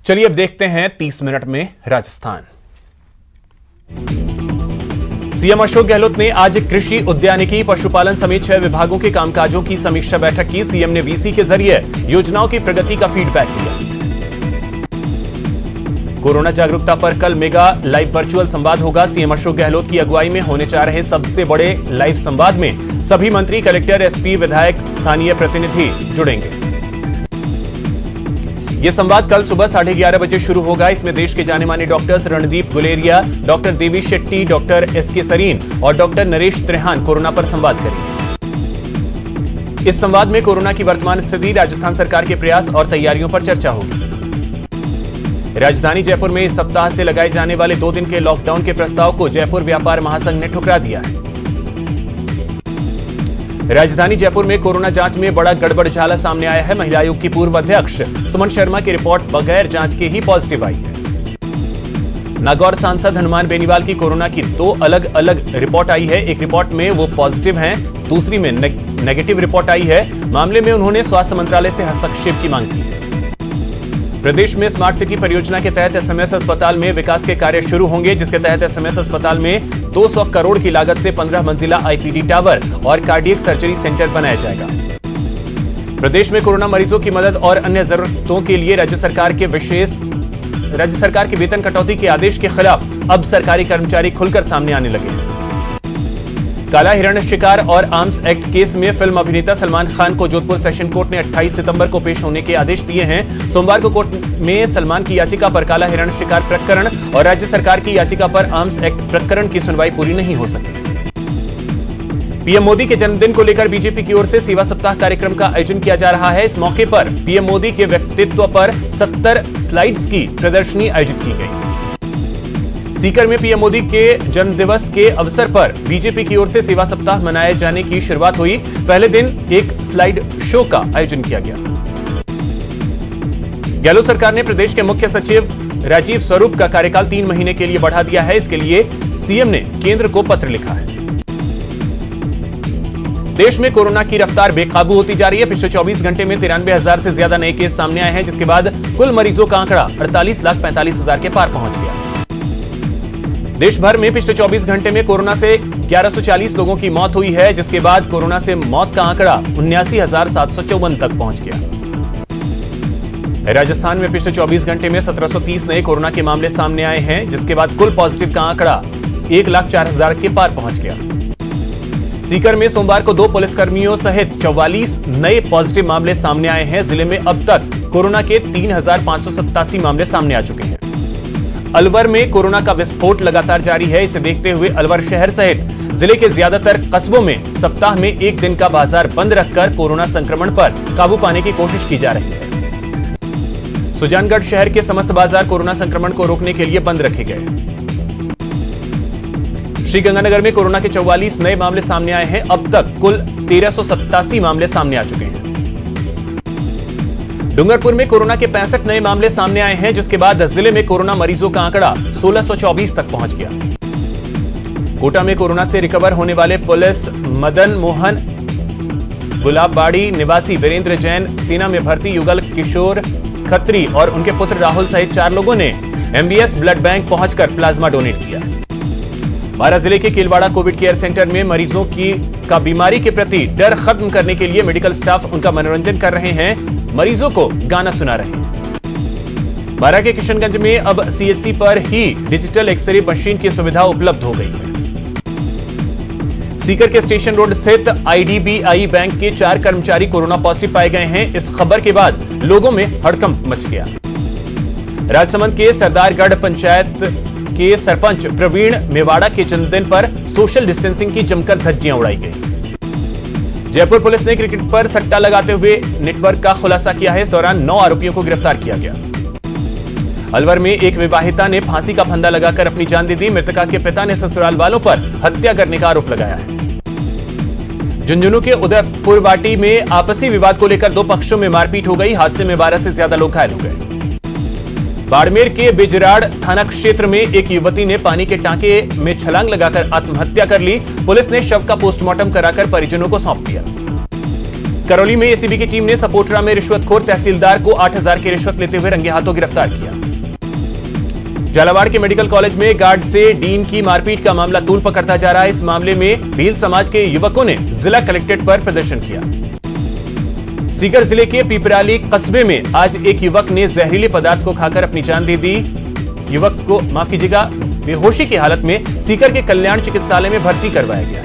चलिए अब देखते हैं 30 मिनट में राजस्थान। सीएम अशोक गहलोत ने आज कृषि, उद्यानिकी, पशुपालन समेत 6 विभागों के कामकाजों की समीक्षा बैठक की। सीएम ने वीसी के जरिए योजनाओं की प्रगति का फीडबैक लिया। कोरोना जागरूकता पर कल मेगा लाइव वर्चुअल संवाद होगा। सीएम अशोक गहलोत की अगुवाई में होने जा रहे सबसे बड़े लाइव संवाद में सभी मंत्री, कलेक्टर, एसपी, विधायक, स्थानीय प्रतिनिधि जुड़ेंगे। यह संवाद कल सुबह 11:30 बजे शुरू होगा। इसमें देश के जाने माने doctors Randeep Guleria, doctor Devi Shetty, doctor SK Sarin और डॉक्टर नरेश त्रेहान कोरोना पर संवाद करेंगे। इस संवाद में कोरोना की वर्तमान स्थिति, राजस्थान सरकार के प्रयास और तैयारियों पर चर्चा होगी। राजधानी जयपुर में इस सप्ताह से लगाए जाने वाले 2 दिन के लॉकडाउन के प्रस्ताव को जयपुर व्यापार महासंघ ने ठुकरा दिया है। राजधानी जयपुर में कोरोना जांच में बड़ा गड़बड़झाला सामने आया है। महिला आयोग की पूर्व अध्यक्ष सुमन शर्मा की रिपोर्ट बगैर जांच के ही पॉजिटिव आई है। नागौर सांसद हनुमान बेनीवाल की कोरोना की 2 अलग अलग रिपोर्ट आई है। एक रिपोर्ट में वो पॉजिटिव हैं, दूसरी में नेगेटिव रिपोर्ट आई है। मामले में उन्होंने स्वास्थ्य मंत्रालय से हस्तक्षेप की मांग की है। प्रदेश में स्मार्ट सिटी परियोजना के तहत एसएमएस अस्पताल में विकास के कार्य शुरू होंगे, जिसके तहत एसएमएस अस्पताल में 200 करोड़ की लागत से 15 मंजिला आईपीडी टावर और कार्डियक सर्जरी सेंटर बनाया जाएगा। प्रदेश में कोरोना मरीजों की मदद और अन्य जरूरतों के लिए राज्य सरकार के वेतन कटौती के आदेश के खिलाफ अब सरकारी कर्मचारी खुलकर सामने आने लगे हैं। काला हिरण शिकार और आर्म्स एक्ट केस में फिल्म अभिनेता सलमान खान को जोधपुर सेशन कोर्ट ने 28 सितंबर को पेश होने के आदेश दिए हैं। सोमवार को कोर्ट में सलमान की याचिका पर काला हिरण शिकार प्रकरण और राज्य सरकार की याचिका पर आर्म्स एक्ट प्रकरण की सुनवाई पूरी नहीं हो सकी। पीएम मोदी के जन्मदिन को लेकर बीजेपी की ओर से सेवा सप्ताह कार्यक्रम का आयोजन किया जा रहा है। इस मौके पर पीएम मोदी के व्यक्तित्व पर 70 स्लाइड्स की प्रदर्शनी आयोजित की गई। सीकर में पीएम मोदी के जन्मदिवस के अवसर पर बीजेपी की ओर से सेवा सप्ताह मनाए जाने की शुरुआत हुई। पहले दिन एक स्लाइड शो का आयोजन किया गया। गहलोत सरकार ने प्रदेश के मुख्य सचिव राजीव स्वरूप का कार्यकाल 3 महीने के लिए बढ़ा दिया है। इसके लिए सीएम ने केंद्र को पत्र लिखा है। देश में कोरोना की रफ्तार बेकाबू होती जा रही है। पिछले 24 घंटे में 93,000 से ज्यादा नए केस सामने आए हैं, जिसके बाद कुल मरीजों का आंकड़ा 48,45,000 के पार पहुंच गया। देश भर में पिछले 24 घंटे में कोरोना से 1140 लोगों की मौत हुई है, जिसके बाद कोरोना से मौत का आंकड़ा 79,754 तक पहुंच गया। राजस्थान में पिछले 24 घंटे में 1730 नए कोरोना के मामले सामने आए हैं, जिसके बाद कुल पॉजिटिव का आंकड़ा 1,04,000 के पार पहुंच गया। सीकर में सोमवार को 2 पुलिसकर्मियों सहित 44 नए पॉजिटिव मामले सामने आए हैं। जिले में अब तक कोरोना के 3,587 मामले सामने आ चुके हैं। अलवर में कोरोना का विस्फोट लगातार जारी है। इसे देखते हुए अलवर शहर सहित जिले के ज्यादातर कस्बों में सप्ताह में 1 दिन का बाजार बंद रखकर कोरोना संक्रमण पर काबू पाने की कोशिश की जा रही है। सुजानगढ़ शहर के समस्त बाजार कोरोना संक्रमण को रोकने के लिए बंद रखे गए। श्रीगंगानगर में कोरोना के 44 नए मामले सामने आए हैं। अब तक कुल 1387 मामले सामने आ चुके हैं। डूंगरपुर में कोरोना के 65 नए मामले सामने आए हैं, जिसके बाद जिले में कोरोना मरीजों का आंकड़ा 1624 तक पहुंच गया। कोटा में कोरोना से रिकवर होने वाले पुलिस मदन मोहन गुलाबबाड़ी निवासी वीरेंद्र जैन, सेना में भर्ती युगल किशोर खत्री और उनके पुत्र राहुल सहित 4 लोगों ने एमबीएस ब्लड बैंक पहुंचकर प्लाज्मा डोनेट किया। बारां जिले के केलवाड़ा कोविड केयर सेंटर में मरीजों का बीमारी के प्रति डर खत्म करने के लिए मेडिकल स्टाफ उनका मनोरंजन कर रहे हैं, मरीजों को गाना सुना रहे हैं। बारां के किशनगंज में अब सीएचसी पर ही डिजिटल एक्सरे मशीन की सुविधा उपलब्ध हो गई है। सीकर के स्टेशन रोड स्थित आईडीबीआई बैंक के 4 कर्मचारी कोरोना पॉजिटिव पाए गए हैं। इस खबर के बाद लोगों में हड़कंप मच गया। राजसमंद के सरदारगढ़ पंचायत के सरपंच प्रवीण मेवाड़ा के जन्मदिन पर सोशल डिस्टेंसिंग की जमकर धज्जियां उड़ाई गई। जयपुर पुलिस ने क्रिकेट पर सट्टा लगाते हुए नेटवर्क का खुलासा किया है। इस दौरान 9 आरोपियों को गिरफ्तार किया गया। अलवर में एक विवाहिता ने फांसी का फंदा लगाकर अपनी जान दे दी। मृतका के पिता ने ससुराल वालों पर हत्या करने का आरोप लगाया है। झुंझुनू के उदयपुर वाटी में आपसी विवाद को लेकर 2 पक्षों में मारपीट हो गई। हादसे में 12 से ज्यादा लोग घायल हो गए। बाड़मेर के बिजराड़ थाना क्षेत्र में एक युवती ने पानी के टांके में छलांग लगाकर आत्महत्या कर ली। पुलिस ने शव का पोस्टमार्टम कराकर परिजनों को सौंप दिया। करौली में एसीबी की टीम ने सपोटरा में रिश्वतखोर तहसीलदार को 8,000 की रिश्वत लेते हुए रंगे हाथों गिरफ्तार किया। झालावाड़ के मेडिकल कॉलेज में गार्ड से डीन की मारपीट का मामला तूल पकड़ता जा रहा है। इस मामले में भील समाज के युवकों ने जिला कलेक्ट्रेट पर प्रदर्शन किया। सीकर जिले के पिपराली कस्बे में आज एक युवक ने जहरीले पदार्थ को खाकर अपनी जान दे दी। युवक को माफ कीजिएगा बेहोशी की हालत में सीकर के कल्याण चिकित्सालय में भर्ती करवाया गया।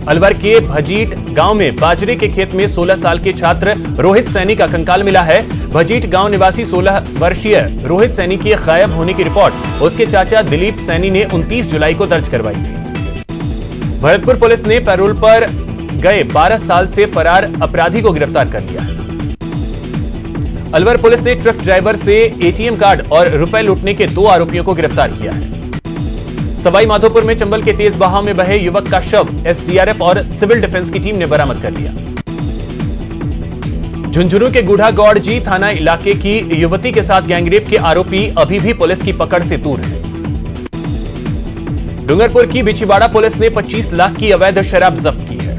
अलवर के भजीट गांव में बाजरे के खेत में 16 साल के छात्र रोहित सैनी का कंकाल मिला है। भजीट गांव निवासी 16 वर्षीय रोहित सैनी के गायब होने की रिपोर्ट उसके चाचा दिलीप सैनी ने 29 जुलाई को दर्ज करवाई थी। भरतपुर पुलिस ने पैरोल पर गए 12 साल से फरार अपराधी को गिरफ्तार कर लिया है। अलवर पुलिस ने ट्रक ड्राइवर से एटीएम कार्ड और रुपए लूटने के 2 आरोपियों को गिरफ्तार किया है। सवाई माधोपुर में चंबल के तेज बहाव में बहे युवक का शव एसडीआरएफ और सिविल डिफेंस की टीम ने बरामद कर लिया। झुंझुनू के गुढ़ा गौड़जी थाना इलाके की युवती के साथ गैंगरेप के आरोपी अभी भी पुलिस की पकड़ से दूर है। डूंगरपुर की बिछीवाड़ा पुलिस ने 25 लाख की अवैध शराब जब्त की है।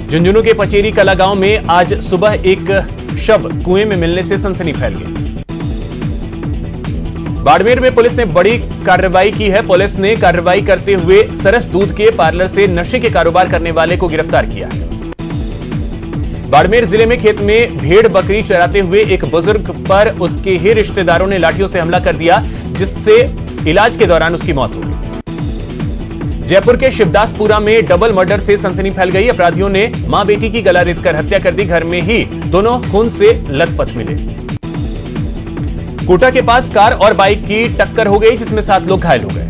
झुंझुनू के पचेरी कला गांव में आज सुबह एक शव कुएं में मिलने से सनसनी फैल गई। बाड़मेर में पुलिस ने बड़ी कार्रवाई की है। पुलिस ने कार्रवाई करते हुए सरस दूध के पार्लर से नशे के कारोबार करने वाले को गिरफ्तार किया है। बाड़मेर जिले में खेत में भेड़ बकरी चराते हुए एक बुजुर्ग पर उसके ही रिश्तेदारों ने लाठियों से हमला कर दिया, जिससे इलाज के दौरान उसकी मौत हो गई। जयपुर के शिवदासपुरा में डबल मर्डर से सनसनी फैल गई। अपराधियों ने मां बेटी की गला रेतकर हत्या कर दी। घर में ही दोनों खून से लथपथ मिले। कोटा के पास कार और बाइक की टक्कर हो गई, जिसमें 7 लोग घायल हो गए।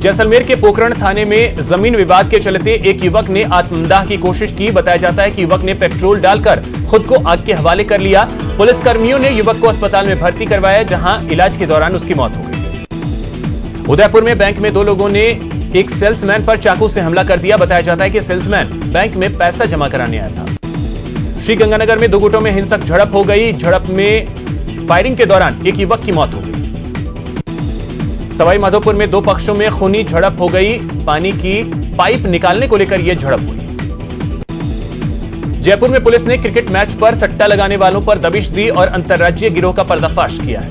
जैसलमेर के पोखरण थाने में जमीन विवाद के चलते एक युवक ने आत्मदाह की कोशिश की। बताया जाता है कि युवक ने पेट्रोल डालकर खुद को आग के हवाले कर लिया। पुलिसकर्मियों ने युवक को अस्पताल में भर्ती करवाया, जहां इलाज के दौरान उसकी मौत हो गई। उदयपुर में बैंक में 2 लोगों ने एक सेल्समैन पर चाकू से हमला कर दिया। बताया जाता है कि सेल्समैन बैंक में पैसा जमा कराने आया था। श्रीगंगानगर में 2 गुटों में हिंसक झड़प हो गई। झड़प में फायरिंग के दौरान एक युवक की मौत हो गई। सवाई माधोपुर में 2 पक्षों में खूनी झड़प हो गई। पानी की पाइप निकालने को लेकर यह झड़प हुई। जयपुर में पुलिस ने क्रिकेट मैच पर सट्टा लगाने वालों पर दबिश दी और अंतर्राज्यीय गिरोह का पर्दाफाश किया है।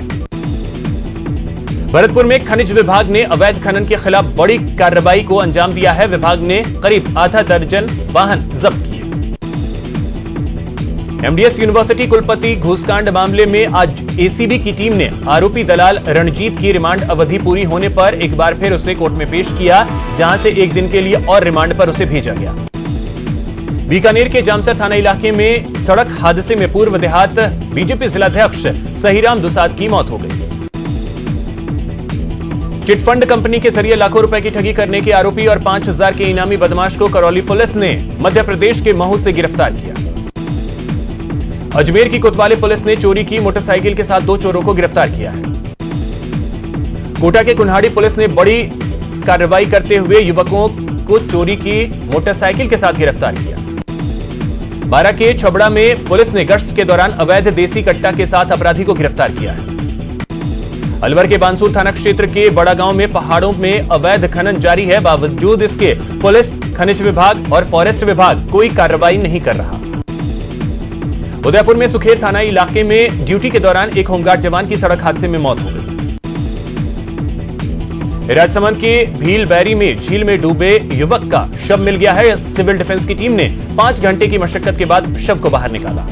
भरतपुर में खनिज विभाग ने अवैध खनन के खिलाफ बड़ी कार्रवाई को अंजाम दिया है। विभाग ने करीब आधा दर्जन वाहन जब्त किए। एमडीएस यूनिवर्सिटी कुलपति घूसकांड मामले में आज एसीबी की टीम ने आरोपी दलाल रणजीत की रिमांड अवधि पूरी होने पर एक बार फिर उसे कोर्ट में पेश किया, जहां से 1 दिन के लिए और रिमांड पर उसे भेजा गया। बीकानेर के जामसर थाना इलाके में सड़क हादसे में पूर्व देहात बीजेपी जिलाध्यक्ष सहीराम दुसाद की मौत हो गई। चिटफंड कंपनी के जरिए लाखों रुपए की ठगी करने के आरोपी और 5,000 के इनामी बदमाश को करौली पुलिस ने मध्य प्रदेश के महू से गिरफ्तार किया। अजमेर की कोतवाली पुलिस ने चोरी की मोटरसाइकिल के साथ 2 चोरों को गिरफ्तार किया है। कोटा के कुन्हाड़ी पुलिस ने बड़ी कार्रवाई करते हुए युवकों को चोरी की मोटरसाइकिल के साथ गिरफ्तार किया। बारा के छबड़ा में पुलिस ने गश्त के दौरान अवैध देसी कट्टा के साथ अपराधी को गिरफ्तार किया है। अलवर के बानसूर थाना क्षेत्र के बड़ा गांव में पहाड़ों में अवैध खनन जारी है। बावजूद इसके पुलिस, खनिज विभाग और फॉरेस्ट विभाग कोई कार्रवाई नहीं कर रहा। उदयपुर में सुखेर थाना इलाके में ड्यूटी के दौरान एक होमगार्ड जवान की सड़क हादसे में मौत हो गई। राजसमंद के भील बैरी में झील में डूबे युवक का शव मिल गया है। सिविल डिफेंस की टीम ने 5 घंटे की मशक्कत के बाद शव को बाहर निकाला।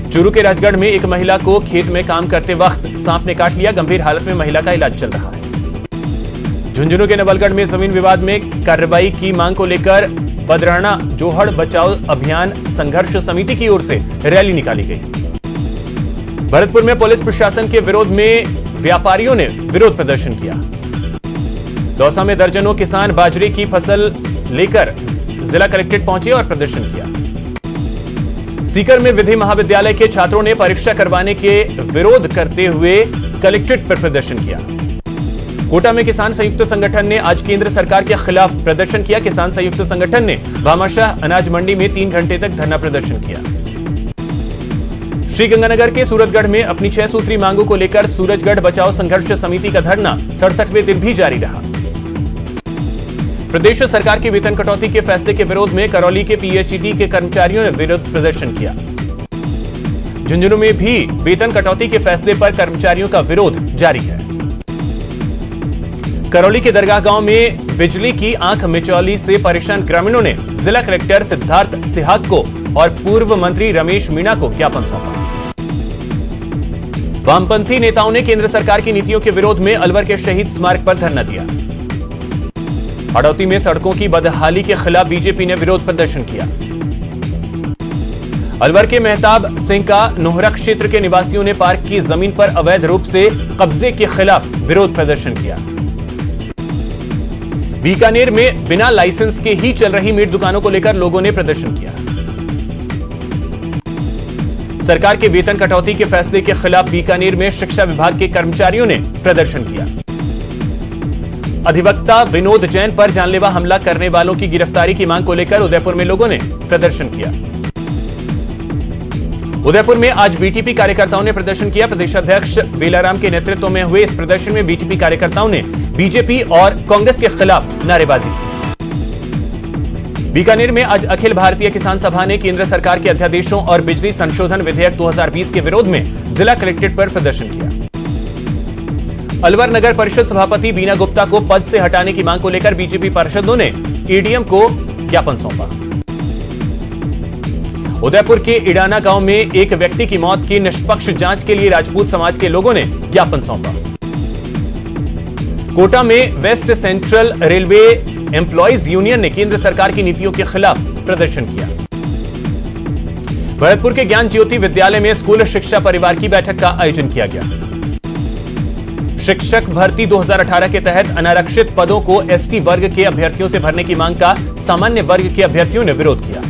चूरू के राजगढ़ में एक महिला को खेत में काम करते वक्त सांप ने काट लिया। गंभीर हालत में महिला का इलाज चल रहा है। झुंझुनू के नवलगढ़ में जमीन विवाद में कार्रवाई की मांग को लेकर बदराना जोहड़ बचाओ अभियान संघर्ष समिति की ओर से रैली निकाली गई। भरतपुर में पुलिस प्रशासन के विरोध में व्यापारियों ने विरोध प्रदर्शन किया। दौसा में दर्जनों किसान बाजरे की फसल लेकर जिला कलेक्ट्रेट पहुंचे और प्रदर्शन किया। सीकर में विधि महाविद्यालय के छात्रों ने परीक्षा करवाने के विरोध करते हुए कलेक्ट्रेट पर प्रदर्शन किया। कोटा में किसान संयुक्त संगठन ने आज केंद्र सरकार के खिलाफ प्रदर्शन किया। किसान संयुक्त संगठन ने भामाशाह अनाज मंडी में 3 घंटे तक धरना प्रदर्शन किया। श्रीगंगानगर के सूरजगढ़ में अपनी 6 सूत्री मांगों को लेकर सूरजगढ़ बचाओ संघर्ष समिति का धरना 67वें दिन भी जारी रहा। प्रदेश सरकार की वेतन कटौती के फैसले के विरोध में करौली के पीएचईडी के कर्मचारियों ने विरोध प्रदर्शन किया। झुंझुनू में भी वेतन कटौती के फैसले पर कर्मचारियों का विरोध जारी है। करौली के दरगाह गांव में बिजली की आंख मिचौली से परेशान ग्रामीणों ने जिला कलेक्टर सिद्धार्थ सिहाग को और पूर्व मंत्री रमेश मीणा को ज्ञापन सौंपा। वामपंथी नेताओं ने केंद्र सरकार की नीतियों के विरोध में अलवर के शहीद स्मारक पर धरना दिया। हड़ौती में सड़कों की बदहाली के खिलाफ बीजेपी ने विरोध प्रदर्शन किया। अलवर के मेहताब सिंह का नोहरा क्षेत्र के निवासियों ने पार्क की जमीन पर अवैध रूप से कब्जे के खिलाफ विरोध प्रदर्शन किया। बीकानेर में बिना लाइसेंस के ही चल रही मीट दुकानों को लेकर लोगों ने प्रदर्शन किया। सरकार के वेतन कटौती के फैसले के खिलाफ बीकानेर में शिक्षा विभाग के कर्मचारियों ने प्रदर्शन किया। अधिवक्ता विनोद जैन पर जानलेवा हमला करने वालों की गिरफ्तारी की मांग को लेकर उदयपुर में लोगों ने प्रदर्शन किया। उदयपुर में आज बीटीपी कार्यकर्ताओं ने प्रदर्शन किया। प्रदेश अध्यक्ष बेलाराम के नेतृत्व में हुए इस प्रदर्शन में बीटीपी कार्यकर्ताओं ने बीजेपी और कांग्रेस के खिलाफ नारेबाजी की। बीकानेर में आज अखिल भारतीय किसान सभा ने केंद्र सरकार के अध्यादेशों और बिजली संशोधन विधेयक 2020 के विरोध में जिला कलेक्ट्रेट पर प्रदर्शन किया। अलवर नगर परिषद सभापति बीना गुप्ता को पद से हटाने की मांग को लेकर बीजेपी पार्षदों ने एडीएम को ज्ञापन सौंपा। उदयपुर के इडाना गांव में एक व्यक्ति की मौत की निष्पक्ष जांच के लिए राजपूत समाज के लोगों ने ज्ञापन सौंपा। कोटा में west central railway employees union ने केंद्र सरकार की नीतियों के खिलाफ प्रदर्शन किया। भरतपुर के ज्ञान ज्योति विद्यालय में स्कूल शिक्षा परिवार की बैठक का आयोजन किया गया। शिक्षक भर्ती 2018 के तहत अनारक्षित पदों को एसटी वर्ग के अभ्यर्थियों से भरने की मांग का सामान्य वर्ग के अभ्यर्थियों ने विरोध किया।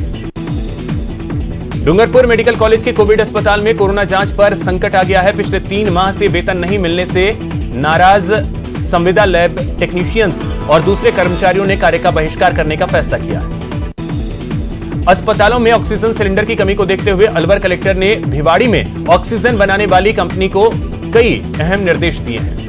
डूंगरपुर मेडिकल कॉलेज के कोविड अस्पताल में कोरोना जांच पर संकट आ गया है। पिछले 3 माह से वेतन नहीं मिलने से नाराज संविदा लैब टेक्नीशियंस और दूसरे कर्मचारियों ने कार्य का बहिष्कार करने का फैसला किया है। अस्पतालों में ऑक्सीजन सिलेंडर की कमी को देखते हुए अलवर कलेक्टर ने भिवाड़ी में ऑक्सीजन बनाने वाली कंपनी को कई अहम निर्देश दिए हैं।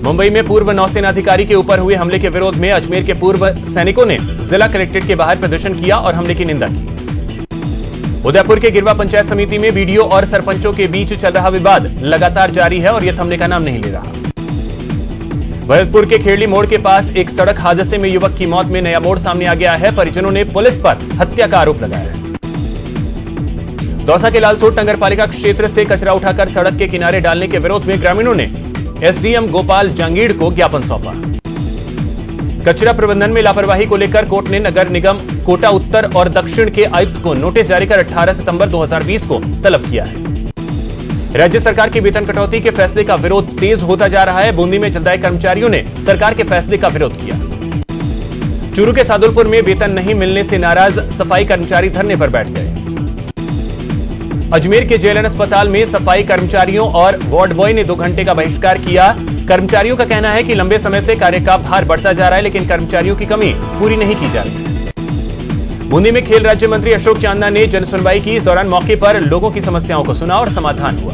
मुंबई में पूर्व नौसेना अधिकारी के ऊपर हुए हमले के विरोध में अजमेर के पूर्व सैनिकों ने जिला कलेक्ट्रेट के बाहर प्रदर्शन किया और हमले की निंदा की। उदयपुर के गिरवा पंचायत समिति में बीडीओ और सरपंचों के बीच चल रहा विवाद लगातार जारी है और यह थमने का नाम नहीं ले रहा। भरतपुर के खेड़ली मोड़ के पास एक सड़क हादसे में युवक की मौत में नया मोड़ सामने आ गया है। परिजनों ने पुलिस पर हत्या का आरोप लगाया है। दौसा के लालसोट नगरपालिका क्षेत्र से कचरा उठाकर सड़क के किनारे डालने के विरोध में ग्रामीणों ने एसडीएम गोपाल जांगीड़ को ज्ञापन सौंपा। कचरा प्रबंधन में लापरवाही को लेकर कोर्ट ने नगर निगम कोटा उत्तर और दक्षिण के आयुक्त को नोटिस जारी कर 18 सितंबर 2020 को तलब किया है। राज्य सरकार की वेतन कटौती के फैसले का विरोध तेज होता जा रहा है। बूंदी में जलदाय कर्मचारियों ने सरकार के फैसले का विरोध किया। चूरू के सादुलपुर में वेतन नहीं मिलने से नाराज सफाई कर्मचारी धरने पर बैठ गए। अजमेर के जेएलएन अस्पताल में सफाई कर्मचारियों और वार्ड बॉय ने 2 घंटे का बहिष्कार किया। कर्मचारियों का कहना है कि लंबे समय से कार्य का भार बढ़ता जा रहा है, लेकिन कर्मचारियों की कमी पूरी नहीं की जा रही। बूंदी में खेल राज्य मंत्री अशोक चांदना ने जन सुनवाई की। इस दौरान मौके पर लोगों की समस्याओं को सुना और समाधान हुआ।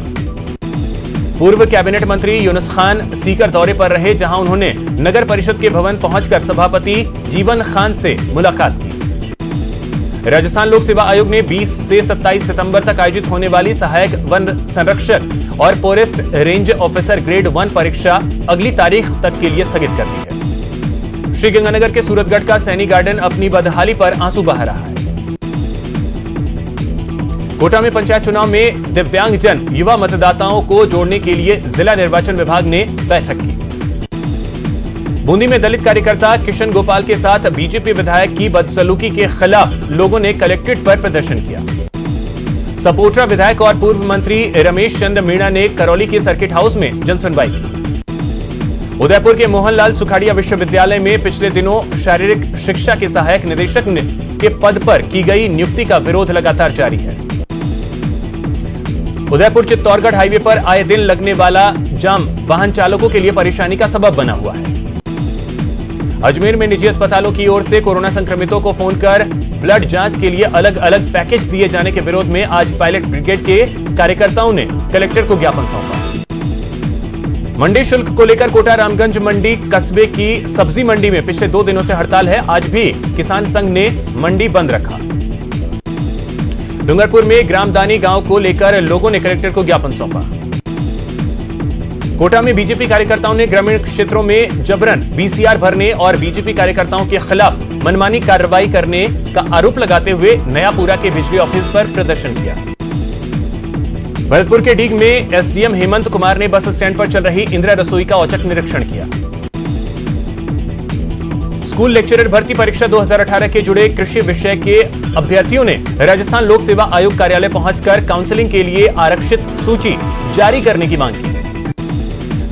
पूर्व कैबिनेट मंत्री यूनुस खान सीकर दौरे पर रहे, जहां उन्होंने नगर परिषद के भवन पहुंचकर सभापति जीवन खान से मुलाकात की। राजस्थान लोक सेवा आयोग ने 20 से 27 सितंबर तक आयोजित होने वाली सहायक वन संरक्षक और फॉरेस्ट रेंज ऑफिसर ग्रेड 1 परीक्षा अगली तारीख तक के लिए स्थगित कर दी है। श्रीगंगानगर के सूरतगढ़ का सैनी गार्डन अपनी बदहाली पर आंसू बहा रहा है। कोटा में पंचायत चुनाव में दिव्यांगजन युवा मतदाताओं को जोड़ने के लिए जिला निर्वाचन विभाग ने बैठक की। बूंदी में दलित कार्यकर्ता किशन गोपाल के साथ बीजेपी विधायक की बदसलूकी के खिलाफ लोगों ने कलेक्ट्रेट पर प्रदर्शन किया। सपोट्रा विधायक और पूर्व मंत्री रमेश चंद्र मीणा ने करौली के सर्किट हाउस में जनसुनवाई की। उदयपुर के मोहनलाल सुखाड़िया विश्वविद्यालय में पिछले दिनों शारीरिक शिक्षा के सहायक निदेशक के पद पर की गई नियुक्ति का विरोध लगातार जारी है। उदयपुर चित्तौड़गढ़ हाईवे पर आए दिन लगने वाला जाम वाहन चालकों के लिए परेशानी का सबब बना हुआ है। अजमेर में निजी अस्पतालों की ओर से कोरोना संक्रमितों को फोन कर ब्लड जांच के लिए अलग अलग पैकेज दिए जाने के विरोध में आज पायलट ब्रिगेड के कार्यकर्ताओं ने कलेक्टर को ज्ञापन सौंपा। मंडी शुल्क को लेकर कोटा रामगंज मंडी कस्बे की सब्जी मंडी में पिछले 2 दिनों से हड़ताल है। आज भी किसान संघ ने मंडी बंद रखा। डूंगरपुर में ग्रामदानी गांव को लेकर लोगों ने कलेक्टर को ज्ञापन सौंपा। कोटा में बीजेपी कार्यकर्ताओं ने ग्रामीण क्षेत्रों में जबरन वीसीआर भरने और बीजेपी कार्यकर्ताओं के खिलाफ मनमानी कार्रवाई करने का आरोप लगाते हुए नयापुरा के बिजली ऑफिस पर प्रदर्शन किया। भरतपुर के डीग में एसडीएम हेमंत कुमार ने बस स्टैंड पर चल रही इंदिरा रसोई का औचक निरीक्षण किया। स्कूल लेक्चरर भर्ती परीक्षा 2018 के जुड़े कृषि विषय के अभ्यर्थियों ने राजस्थान लोक सेवा आयोग कार्यालय पहुंचकर काउंसलिंग के लिए आरक्षित सूची जारी करने की मांग की।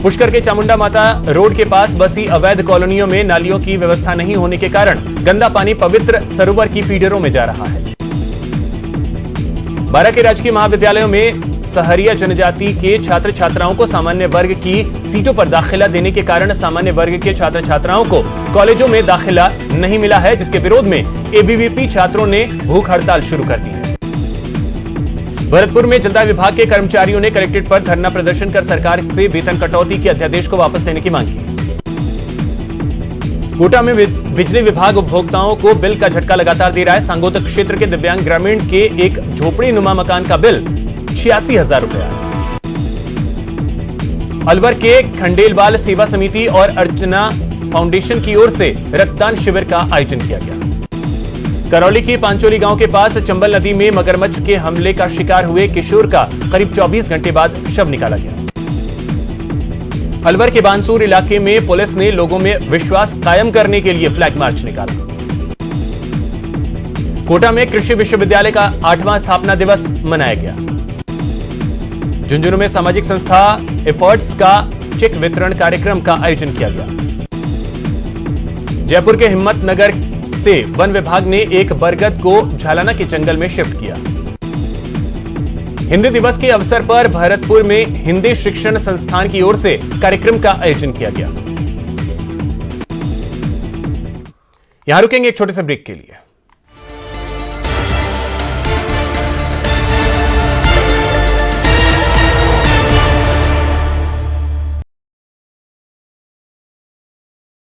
पुष्कर के चामुंडा माता रोड के पास बसी अवैध कॉलोनियों में नालियों की व्यवस्था नहीं होने के कारण गंदा पानी पवित्र सरोवर की फीडरों में जा रहा है। बारां के राजकीय महाविद्यालयों में सहरिया जनजाति के छात्र छात्राओं को सामान्य वर्ग की सीटों पर दाखिला देने के कारण सामान्य वर्ग के छात्र छात्राओं को कॉलेजों में दाखिला नहीं मिला है, जिसके विरोध में एबीवीपी छात्रों ने भूख हड़ताल शुरू कर दी है। भरतपुर में जलदाय विभाग के कर्मचारियों ने कलेक्ट्रेट पर धरना प्रदर्शन कर सरकार से वेतन कटौती के अध्यादेश को वापस लेने की मांग की। कोटा में बिजली विभाग उपभोक्ताओं को बिल का झटका लगातार दे रहा है। सांगोतक क्षेत्र के दिव्यांग ग्रामीण के एक झोपड़ी नुमा मकान का बिल 86,000 रुपया। अलवर के खंडेलवाल सेवा समिति और अर्चना फाउंडेशन की ओर से रक्तदान शिविर का आयोजन किया गया। करौली की पांचोली गांव के पास चंबल नदी में मगरमच्छ के हमले का शिकार हुए किशोर का करीब 24 घंटे बाद शव निकाला गया। अलवर के बानसूर इलाके में पुलिस ने लोगों में विश्वास कायम करने के लिए फ्लैग मार्च निकाला। कोटा में कृषि विश्वविद्यालय का 8वां स्थापना दिवस मनाया गया। झुंझुनू में सामाजिक संस्था एफर्ट्स का चेक वितरण कार्यक्रम का आयोजन किया गया। जयपुर के हिम्मतनगर से वन विभाग ने एक बरगद को झालाना के जंगल में शिफ्ट किया। हिंदी दिवस के अवसर पर भरतपुर में हिंदी शिक्षण संस्थान की ओर से कार्यक्रम का आयोजन किया गया। यहां रुकेंगे एक छोटे से ब्रेक के लिए।